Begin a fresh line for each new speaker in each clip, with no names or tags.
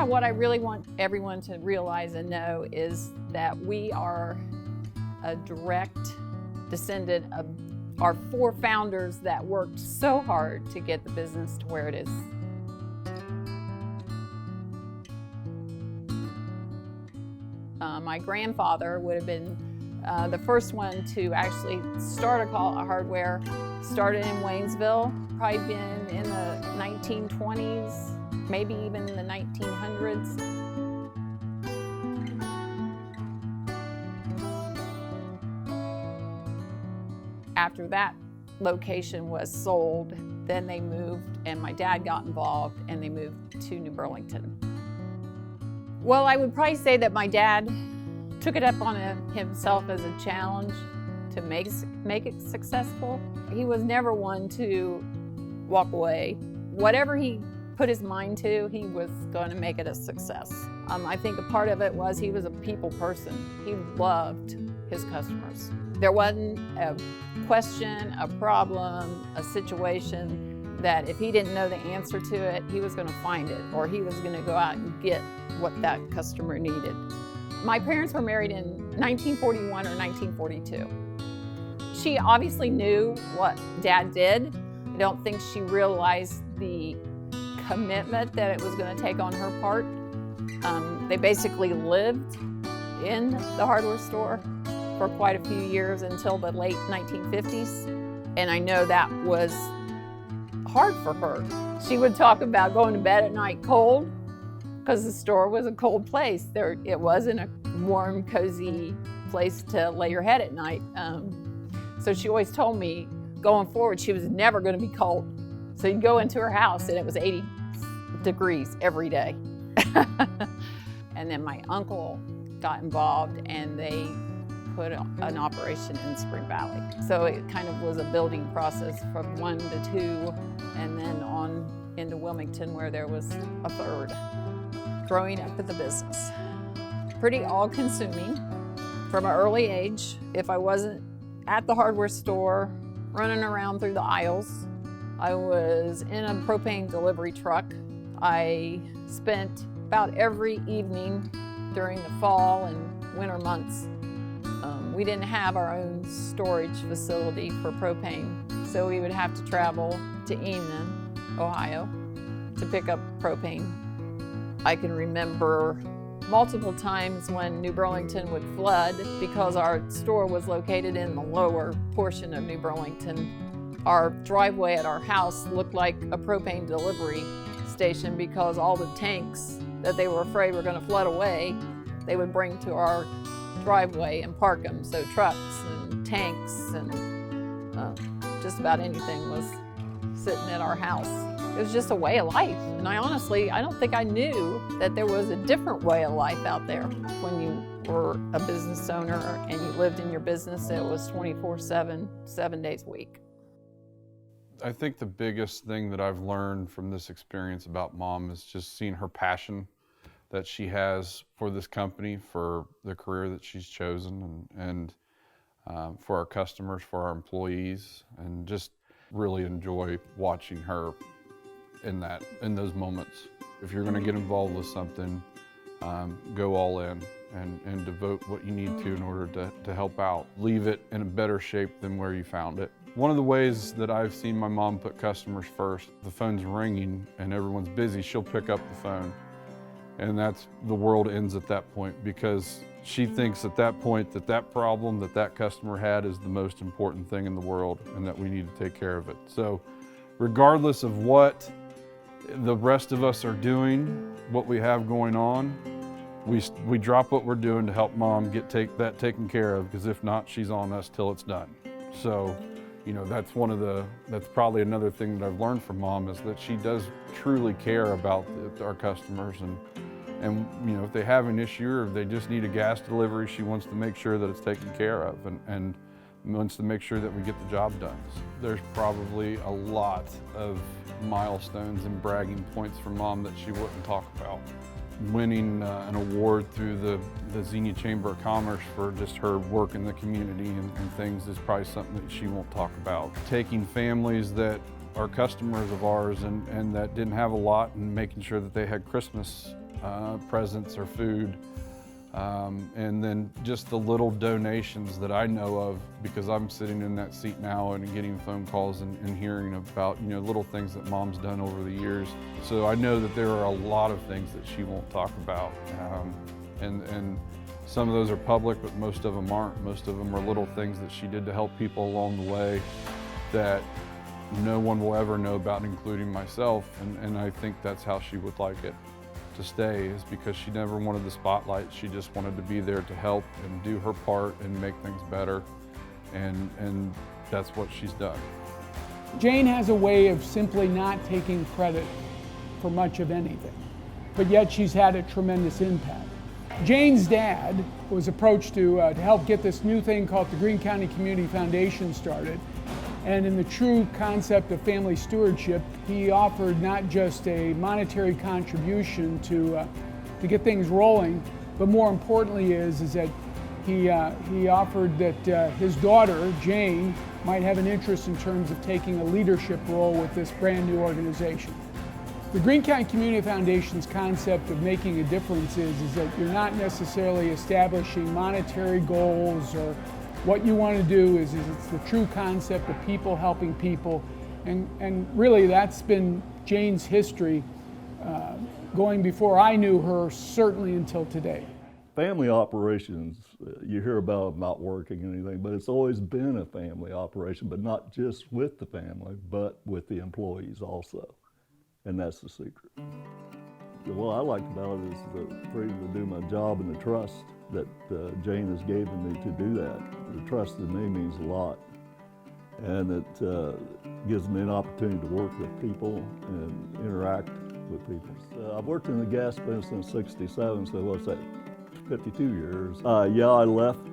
Yeah, what I really want everyone to realize and know is that we are a direct descendant of our 4 founders that worked so hard to get the business to where it is. My grandfather would have been the first one to actually start a Collett Hardware. Started in Waynesville, probably been in the 1920s, maybe even in the 1900s. After that location was sold, then they moved and my dad got involved and they moved to New Burlington. Well, I would probably say that my dad took it up on himself as a challenge to make it successful. He was never one to walk away. Whatever he put his mind to, he was going to make it a success. I think a part of it was he was a people person. He loved his customers. There wasn't a question, a problem, a situation that if he didn't know the answer to it, he was going to find it, or he was going to go out and get what that customer needed. My parents were married in 1941 or 1942. She obviously knew what Dad did. I don't think she realized the commitment that it was going to take on her part. They basically lived in the hardware store for quite a few years until the late 1950s. And I know that was hard for her. She would talk about going to bed at night cold because the store was a cold place. It wasn't a warm, cozy place to lay your head at night. So she always told me going forward, she was never going to be cold. So you'd go into her house and it was 80 degrees every day. And then my uncle got involved and they put an operation in Spring Valley. So it kind of was a building process from 1 to 2 and then on into Wilmington where there was a 3rd. Growing up in the business. Pretty all-consuming from an early age. If I wasn't at the hardware store, running around through the aisles, I was in a propane delivery truck. I spent about every evening during the fall and winter months. We didn't have our own storage facility for propane, so we would have to travel to Enid, Ohio, to pick up propane. I can remember multiple times when New Burlington would flood because our store was located in the lower portion of New Burlington. Our driveway at our house looked like a propane delivery station because all the tanks that they were afraid were going to flood away, they would bring to our driveway and park them. So trucks and tanks and just about anything was sitting at our house. It was just a way of life. And I don't think I knew that there was a different way of life out there. When you were a business owner and you lived in your business, it was 24/7, 7 days a week.
I think the biggest thing that I've learned from this experience about Mom is just seeing her passion that she has for this company, for the career that she's chosen, and for our customers, for our employees, and just really enjoy watching her in those moments. If you're going to get involved with something, go all in and devote what you need to in order to help out. Leave it in a better shape than where you found it. One of the ways that I've seen my mom put customers first, the phone's ringing and everyone's busy, she'll pick up the phone. And the world ends at that point because she thinks at that point that problem that customer had is the most important thing in the world and that we need to take care of it. So regardless of what the rest of us are doing, what we have going on, we drop what we're doing to help Mom get that taken care of, because if not, she's on us till it's done. So, that's probably another thing that I've learned from Mom, is that she does truly care about our customers, and if they have an issue or if they just need a gas delivery, she wants to make sure that it's taken care of and wants to make sure that we get the job done. There's probably a lot of milestones and bragging points for Mom that she wouldn't talk about. Winning an award through the Xenia Chamber of Commerce for just her work in the community and things is probably something that she won't talk about. Taking families that are customers of ours and that didn't have a lot and making sure that they had Christmas presents or food. And then just the little donations that I know of, because I'm sitting in that seat now and getting phone calls and hearing about, little things that Mom's done over the years. So I know that there are a lot of things that she won't talk about. And some of those are public, but most of them aren't. Most of them are little things that she did to help people along the way that no one will ever know about, including myself. And I think that's how she would like it to stay, is because she never wanted the spotlight. She just wanted to be there to help and do her part and make things better. And that's what she's done.
Jane has a way of simply not taking credit for much of anything, but yet she's had a tremendous impact. Jane's dad was approached to help get this new thing called the Greene County Community Foundation started. And in the true concept of family stewardship, he offered not just a monetary contribution to get things rolling, but more importantly is that he offered that his daughter, Jane, might have an interest in terms of taking a leadership role with this brand new organization. The Greene County Community Foundation's concept of making a difference is that you're not necessarily establishing monetary goals, or what you want to do is it's the true concept of people helping people. And really that's been Jane's history going before I knew her, certainly until today.
Family operations, you hear about them not working or anything, but it's always been a family operation, but not just with the family, but with the employees also. And that's the secret. What I like about it is the freedom to do my job and the trust that Jane has given me to do that. The trust in me means a lot. And it gives me an opportunity to work with people and interact with people. I've worked in the gas business since '67, so what's that, 52 years. Yeah, I left.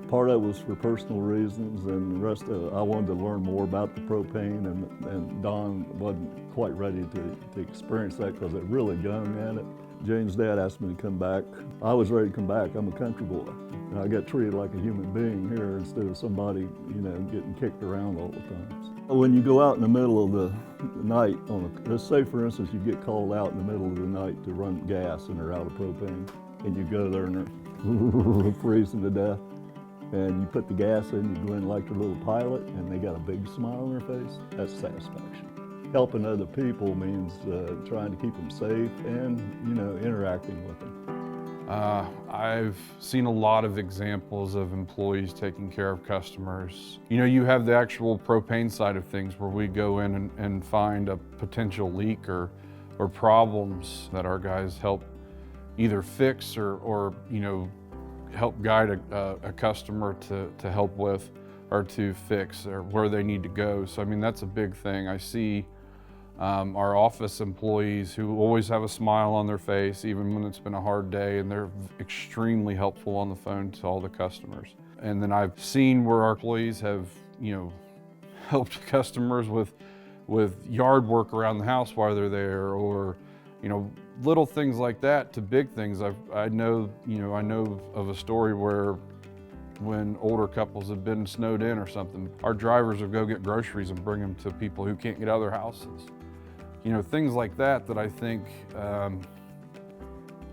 Part of it was for personal reasons, and the rest of it, I wanted to learn more about the propane, and Don wasn't quite ready to experience that because they're really young at it. Jane's dad asked me to come back. I was ready to come back. I'm a country boy. And I got treated like a human being here instead of somebody, getting kicked around all the time. When you go out in the middle of the night, let's say for instance you get called out in the middle of the night to run gas and they're out of propane, and you go there and they're freezing to death, and you put the gas in, you go in like your little pilot, and they got a big smile on their face. That's satisfaction. Helping other people means trying to keep them safe and, interacting with them.
I've seen a lot of examples of employees taking care of customers. You have the actual propane side of things where we go in and find a potential leak or problems that our guys help either fix or help guide a customer to help with, or to fix, or where they need to go. So that's a big thing. I see our office employees who always have a smile on their face even when it's been a hard day, and they're extremely helpful on the phone to all the customers. And then I've seen where our employees have helped customers with yard work around the house while they're there, or little things like that to big things. I know of a story where when older couples have been snowed in or something, our drivers will go get groceries and bring them to people who can't get out of their houses. Things like that I think are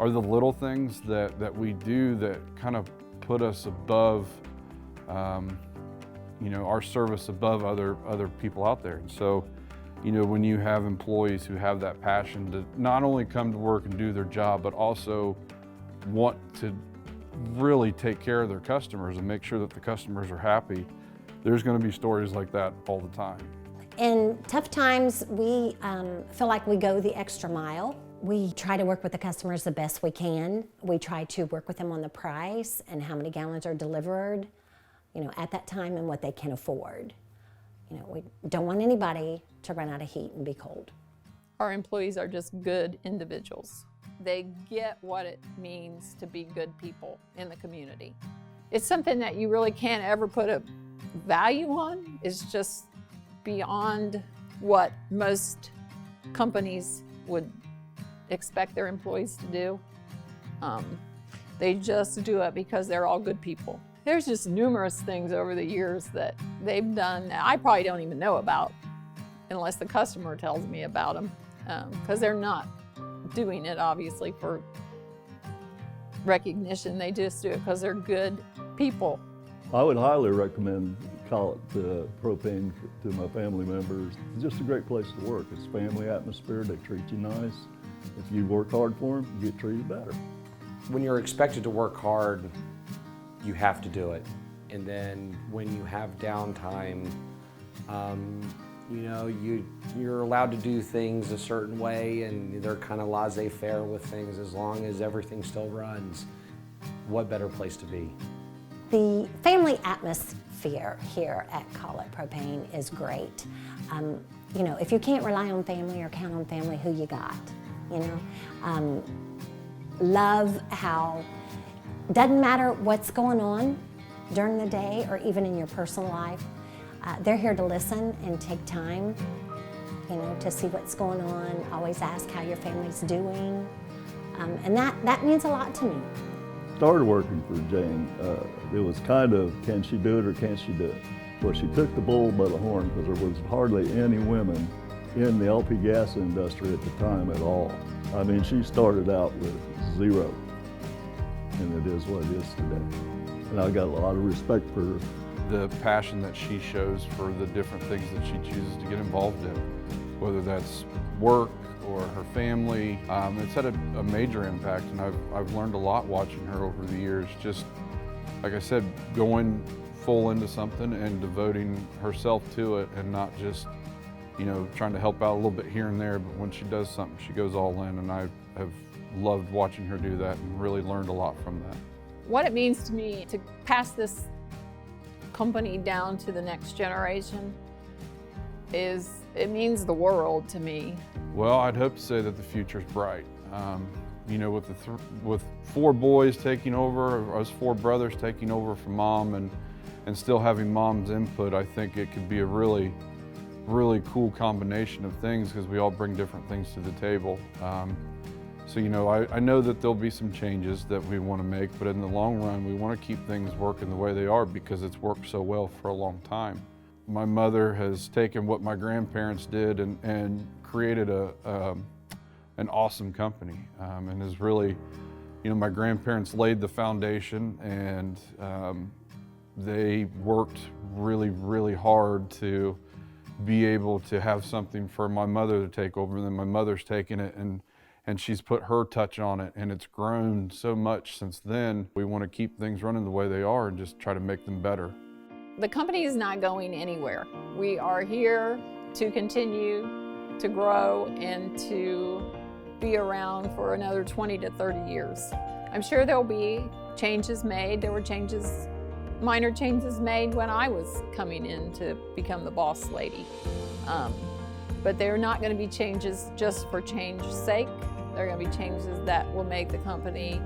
the little things that we do that kind of put us above, our service above other people out there. And so, when you have employees who have that passion to not only come to work and do their job, but also want to really take care of their customers and make sure that the customers are happy, there's going to be stories like that all the time.
In tough times, we feel like we go the extra mile. We try to work with the customers the best we can. We try to work with them on the price and how many gallons are delivered, at that time, and what they can afford. We don't want anybody to run out of heat and be cold.
Our employees are just good individuals. They get what it means to be good people in the community. It's something that you really can't ever put a value on. It's just beyond what most companies would expect their employees to do. They just do it because they're all good people. There's just numerous things over the years that they've done that I probably don't even know about unless the customer tells me about them, because they're not doing it obviously for recognition. They just do it because they're good people.
I would highly recommend Collett Propane to my family members. It's just a great place to work. It's family atmosphere. They treat you nice. If you work hard for them, you get treated better.
When you're expected to work hard, you have to do it. And then when you have downtime, you know, you're allowed to do things a certain way, and they're kind of laissez-faire with things as long as everything still runs. What better place to be?
The family atmosphere here at Collett Propane is great. You know, if you can't rely on family or count on family, who you got, you know? Love how, doesn't matter what's going on during the day or even in your personal life, they're here to listen and take time, you know, to see what's going on, always ask how your family's doing, and that means a lot to me.
Started working for Jane, it was kind of, can she do it or can't she do it? Well, she took the bull by the horn because there was hardly any women in the LP gas industry at the time at all. I mean, she started out with 0, and it is what it is today. And I got a lot of respect for her.
The passion that she shows for the different things that she chooses to get involved in, whether that's work or her family. It's had a major impact, and I've learned a lot watching her over the years. Just, like I said, going full into something and devoting herself to it, and not just, you know, trying to help out a little bit here and there, but when she does something, she goes all in, and I have loved watching her do that and really learned a lot from that.
What it means to me to pass this company down to the next generation is, it means the world to me.
Well, I'd hope to say that the future's bright. You know, with with 4 boys taking over, us 4 brothers taking over from Mom, and still having Mom's input, I think it could be a really cool combination of things, because we all bring different things to the table. So, you know, I know that there'll be some changes that we want to make, but in the long run, we want to keep things working the way they are because it's worked so well for a long time. My mother has taken what my grandparents did and created an awesome company, and has really, you know, my grandparents laid the foundation, and they worked really hard to be able to have something for my mother to take over, and then my mother's taken it and she's put her touch on it, and it's grown so much since then. We want to keep things running the way they are and just try to make them better.
The company is not going anywhere. We are here to continue to grow and to be around for another 20 to 30 years. I'm sure there'll be changes made. There were minor changes made when I was coming in to become the boss lady. But they're not going to be changes just for change's sake. They're going to be changes that will make the company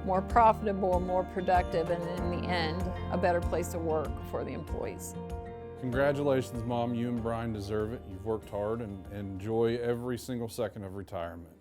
more profitable, more productive, and in the end, a better place to work for the employees.
Congratulations, Mom. You and Brian deserve it. You've worked hard, and enjoy every single second of retirement.